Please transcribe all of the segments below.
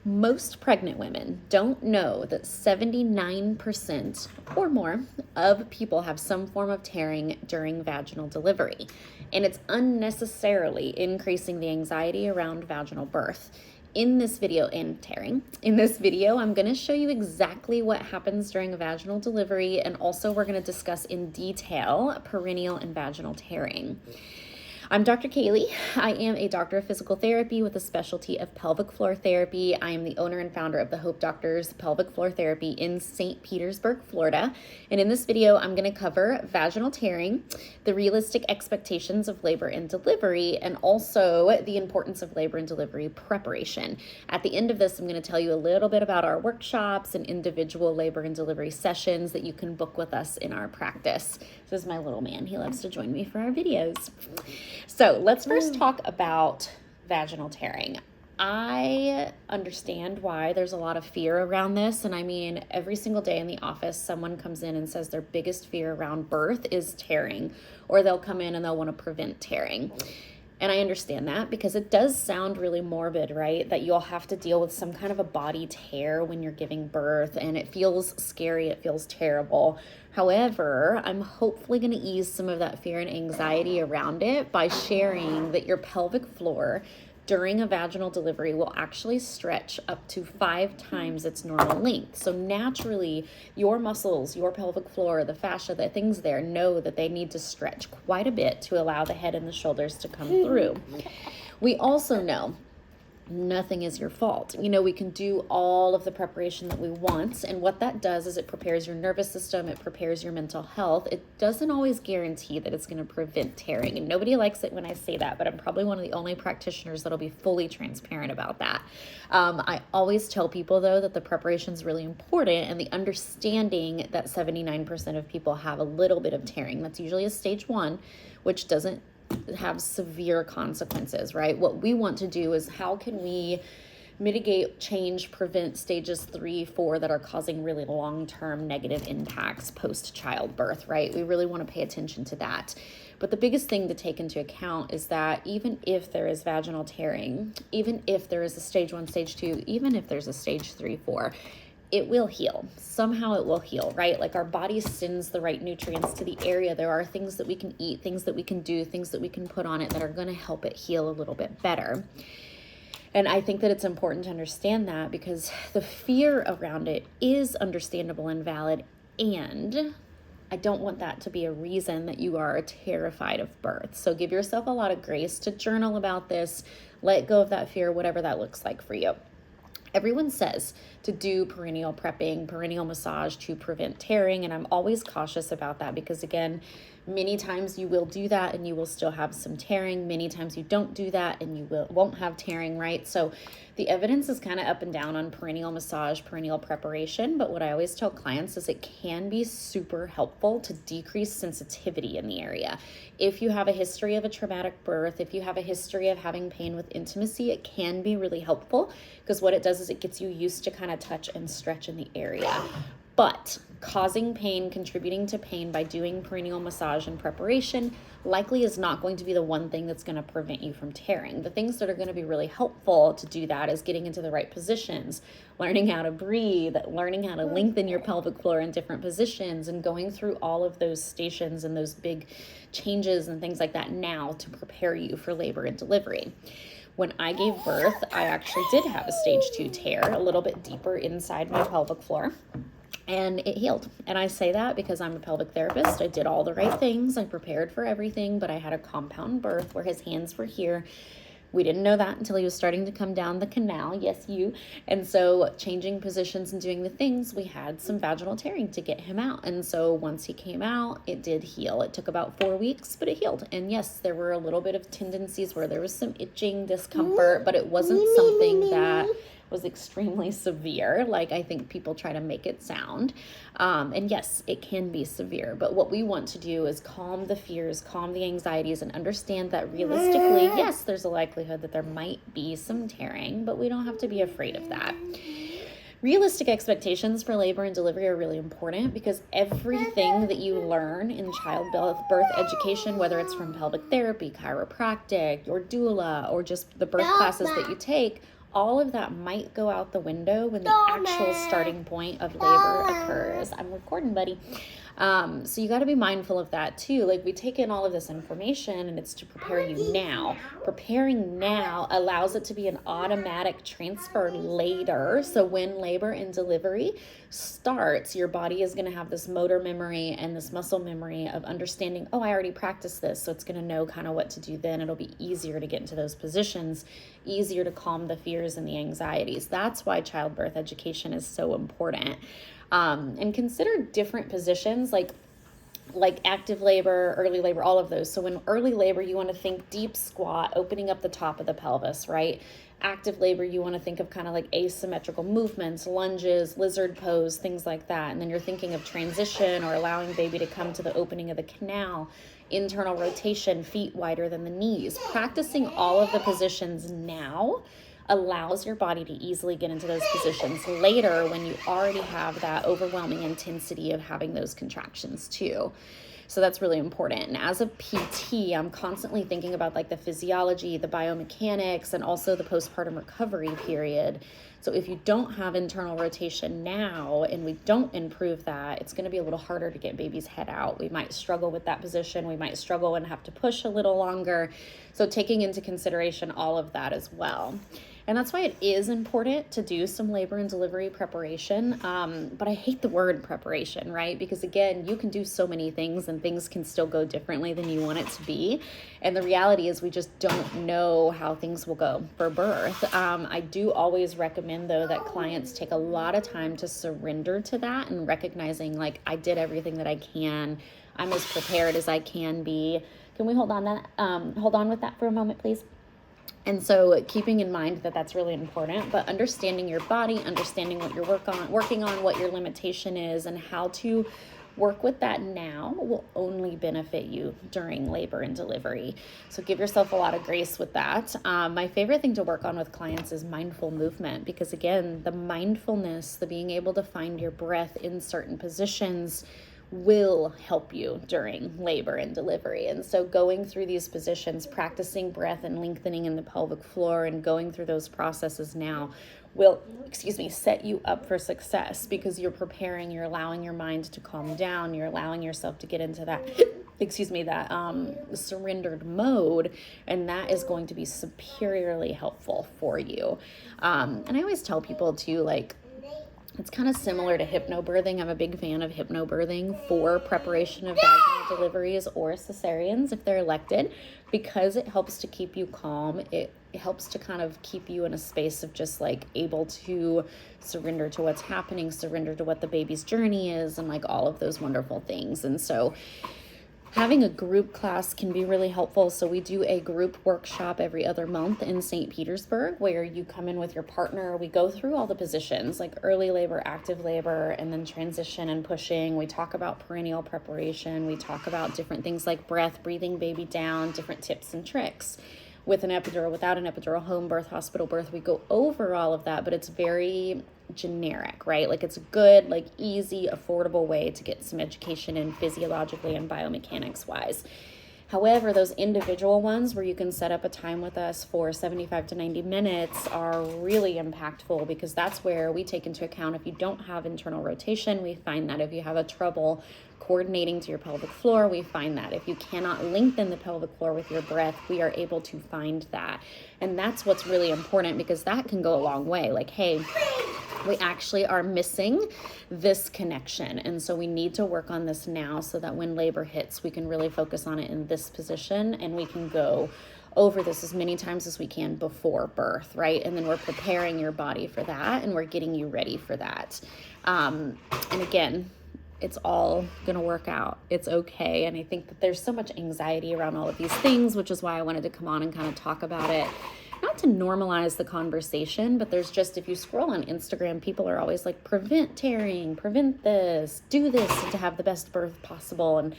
Most pregnant women don't know that 79% or more of people have some form of tearing during vaginal delivery, and it's unnecessarily increasing the anxiety around vaginal birth. In this video, I'm going to show you exactly what happens during a vaginal delivery, and also we're going to discuss in detail perineal and vaginal tearing. I'm Dr. Kaylee. I am a doctor of physical therapy with a specialty of pelvic floor therapy. I am the owner and founder of the Hope Doctors Pelvic Floor Therapy in St. Petersburg, Florida. And in this video, I'm going to cover vaginal tearing, the realistic expectations of labor and delivery, and also the importance of labor and delivery preparation. At the end of this, I'm going to tell you a little bit about our workshops and individual labor and delivery sessions that you can book with us in our practice. This is my little man. He loves to join me for our videos. So let's first talk about vaginal tearing. I understand why there's a lot of fear around this. And I mean, every single day in the office, someone comes in and says their biggest fear around birth is tearing, or they'll come in and they'll want to prevent tearing. And I understand that because it does sound really morbid, right? That you'll have to deal with some kind of a body tear when you're giving birth, and it feels scary, it feels terrible. However, I'm hopefully going to ease some of that fear and anxiety around it by sharing that your pelvic floor during a vaginal delivery will actually stretch up to 5 times its normal length. So naturally, your muscles, your pelvic floor, the fascia, the things there know that they need to stretch quite a bit to allow the head and the shoulders to come through. We also know nothing is your fault. You know, we can do all of the preparation that we want, and what that does is it prepares your nervous system, it prepares your mental health. It doesn't always guarantee that it's going to prevent tearing, and nobody likes it when I say that, but I'm probably one of the only practitioners that'll be fully transparent about that. I always tell people, though, that the preparation is really important, and the understanding that 79% of people have a little bit of tearing. That's usually a stage 1, which doesn't have severe consequences, right? What we want to do is how can we mitigate, change, prevent stages 3, 4 that are causing really long-term negative impacts post-childbirth, right? We really want to pay attention to that. But the biggest thing to take into account is that even if there is vaginal tearing, even if there is a stage 1, stage 2, even if there's a stage 3, 4, it will heal. Somehow it will heal, right? Like our body sends the right nutrients to the area. There are things that we can eat, things that we can do, things that we can put on it that are going to help it heal a little bit better. And I think that it's important to understand that because the fear around it is understandable and valid. And I don't want that to be a reason that you are terrified of birth. So give yourself a lot of grace to journal about this, let go of that fear, whatever that looks like for you. Everyone says to do perineal prepping, perineal massage to prevent tearing, and I'm always cautious about that because, again, many times you will do that and you will still have some tearing. Many times you don't do that and you won't have tearing, right? So the evidence is kind of up and down on perineal massage, perineal preparation, but what I always tell clients is it can be super helpful to decrease sensitivity in the area. If you have a history of a traumatic birth, if you have a history of having pain with intimacy, it can be really helpful because what it does is it gets you used to kind of touch and stretch in the area. But causing pain, contributing to pain by doing perineal massage and preparation likely is not going to be the one thing that's going to prevent you from tearing. The things that are going to be really helpful to do that is getting into the right positions, learning how to breathe, learning how to lengthen your pelvic floor in different positions, and going through all of those stations and those big changes and things like that now to prepare you for labor and delivery. When I gave birth, I actually did have a stage 2 tear, a little bit deeper inside my pelvic floor. And it healed. And I say that because I'm a pelvic therapist. I did all the right things. I prepared for everything, but I had a compound birth where his hands were here. We didn't know that until he was starting to come down the canal. Yes, you. And so changing positions and doing the things, we had some vaginal tearing to get him out. And so once he came out, it did heal. It took about 4 weeks, but it healed. And yes, there were a little bit of tendencies where there was some itching, discomfort, but it wasn't something that was extremely severe, like I think people try to make it sound. And yes, it can be severe, but what we want to do is calm the fears, calm the anxieties, and understand that realistically, yes, there's a likelihood that there might be some tearing, but we don't have to be afraid of that. Realistic expectations for labor and delivery are really important because everything that you learn in childbirth education, whether it's from pelvic therapy, chiropractic, or doula, or just the birth classes that you take, all of that might go out the window when the actual starting point of labor occurs. I'm recording, buddy. So you got to be mindful of that too. Like, we take in all of this information and it's to prepare you now. Preparing now allows it to be an automatic transfer later. So when labor and delivery starts, your body is going to have this motor memory and this muscle memory of understanding, oh, I already practiced this. So it's going to know kind of what to do then. It'll be easier to get into those positions, easier to calm the fears and the anxieties. That's why childbirth education is so important. And consider different positions like active labor, early labor, all of those. So in early labor, you want to think deep squat, opening up the top of the pelvis, right? Active labor, you want to think of kind of like asymmetrical movements, lunges, lizard pose, things like that. And then you're thinking of transition or allowing baby to come to the opening of the canal, internal rotation, feet wider than the knees. Practicing all of the positions now allows your body to easily get into those positions later when you already have that overwhelming intensity of having those contractions too. So that's really important. And as a PT, I'm constantly thinking about like the physiology, the biomechanics, and also the postpartum recovery period. So if you don't have internal rotation now and we don't improve that, it's going to be a little harder to get baby's head out. We might struggle with that position. We might struggle and have to push a little longer. So taking into consideration all of that as well. And that's why it is important to do some labor and delivery preparation. But I hate the word preparation, right? Because again, you can do so many things and things can still go differently than you want it to be. And the reality is we just don't know how things will go for birth. I do always recommend though that clients take a lot of time to surrender to that and recognizing like, I did everything that I can. I'm as prepared as I can be. Can we hold on with that for a moment, please? And so keeping in mind that that's really important, but understanding your body, understanding what you're working on, what your limitation is, and how to work with that now will only benefit you during labor and delivery. So give yourself a lot of grace with that. My favorite thing to work on with clients is mindful movement, because again, the mindfulness, the being able to find your breath in certain positions will help you during labor and delivery. And so going through these positions, practicing breath and lengthening in the pelvic floor and going through those processes now will, set you up for success, because you're preparing, you're allowing your mind to calm down, you're allowing yourself to get into that, surrendered mode, and that is going to be superiorly helpful for you. And I always tell people too, like, it's kind of similar to hypnobirthing. I'm a big fan of hypnobirthing for preparation of vaginal deliveries or cesareans if they're elected, because it helps to keep you calm. It helps to kind of keep you in a space of just like able to surrender to what's happening, surrender to what the baby's journey is, and like all of those wonderful things. And so having a group class can be really helpful. So we do a group workshop every other month in St. Petersburg, where you come in with your partner. We go through all the positions like early labor, active labor, and then transition and pushing. We talk about perineal preparation. We talk about different things like breath, breathing baby down, different tips and tricks. With an epidural, without an epidural, home birth, hospital birth, we go over all of that, but it's very generic, right? Like, it's a good, like, easy, affordable way to get some education in physiologically and biomechanics wise. However, those individual ones where you can set up a time with us for 75 to 90 minutes are really impactful, because that's where we take into account if you don't have internal rotation. We find that if you have a trouble coordinating to your pelvic floor, we find that if you cannot lengthen the pelvic floor with your breath, we are able to find that. And that's what's really important, because that can go a long way. Like, hey, we actually are missing this connection. And so we need to work on this now, so that when labor hits, we can really focus on it in this position, and we can go over this as many times as we can before birth, right? And then we're preparing your body for that, and we're getting you ready for that. And again, it's all going to work out. It's okay. And I think that there's so much anxiety around all of these things, which is why I wanted to come on and kind of talk about it. Not to normalize the conversation, but there's just, if you scroll on Instagram, people are always like, prevent tearing, prevent this, do this to have the best birth possible. And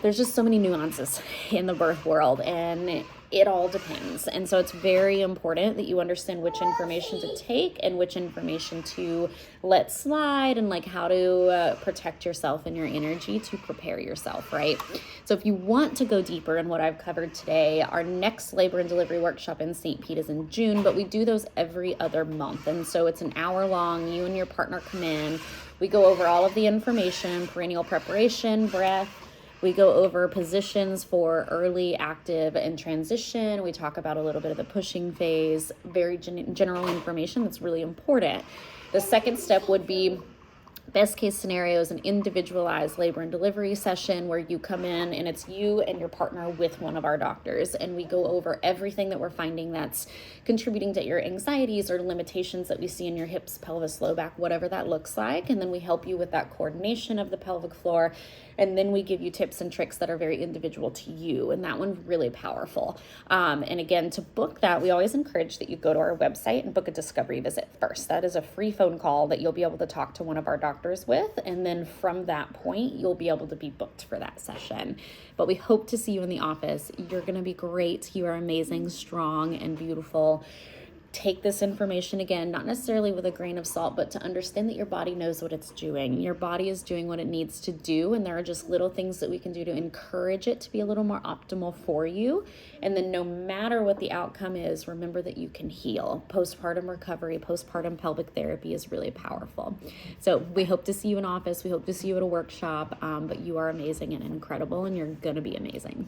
there's just so many nuances in the birth world, and it all depends. And so it's very important that you understand which information to take and which information to let slide, and like how to protect yourself and your energy to prepare yourself, right? So if you want to go deeper in what I've covered today, our next labor and delivery workshop in St. Pete is in June, but we do those every other month. And so it's an hour long. You and your partner come in. We go over all of the information, perineal preparation, breath. We go over positions for early, active, and transition. We talk about a little bit of the pushing phase, very general information that's really important. The second step would be best case scenarios, an individualized labor and delivery session where you come in and it's you and your partner with one of our doctors, and we go over everything that we're finding that's contributing to your anxieties or limitations that we see in your hips, pelvis, low back, whatever that looks like. And then we help you with that coordination of the pelvic floor, and then we give you tips and tricks that are very individual to you, and that one's really powerful. And again, to book that, we always encourage that you go to our website and book a discovery visit first. That is a free phone call that you'll be able to talk to one of our doctors with, and then from that point, you'll be able to be booked for that session. But we hope to see you in the office. You're going to be great. You are amazing, strong, and beautiful. Take this information, again, not necessarily with a grain of salt, but to understand that your body knows what it's doing. Your body is doing what it needs to do, and there are just little things that we can do to encourage it to be a little more optimal for you. And then no matter what the outcome is, remember that you can heal. Postpartum recovery, postpartum pelvic therapy is really powerful. So we hope to see you in office. We hope to see you at a workshop, but you are amazing and incredible, and you're going to be amazing.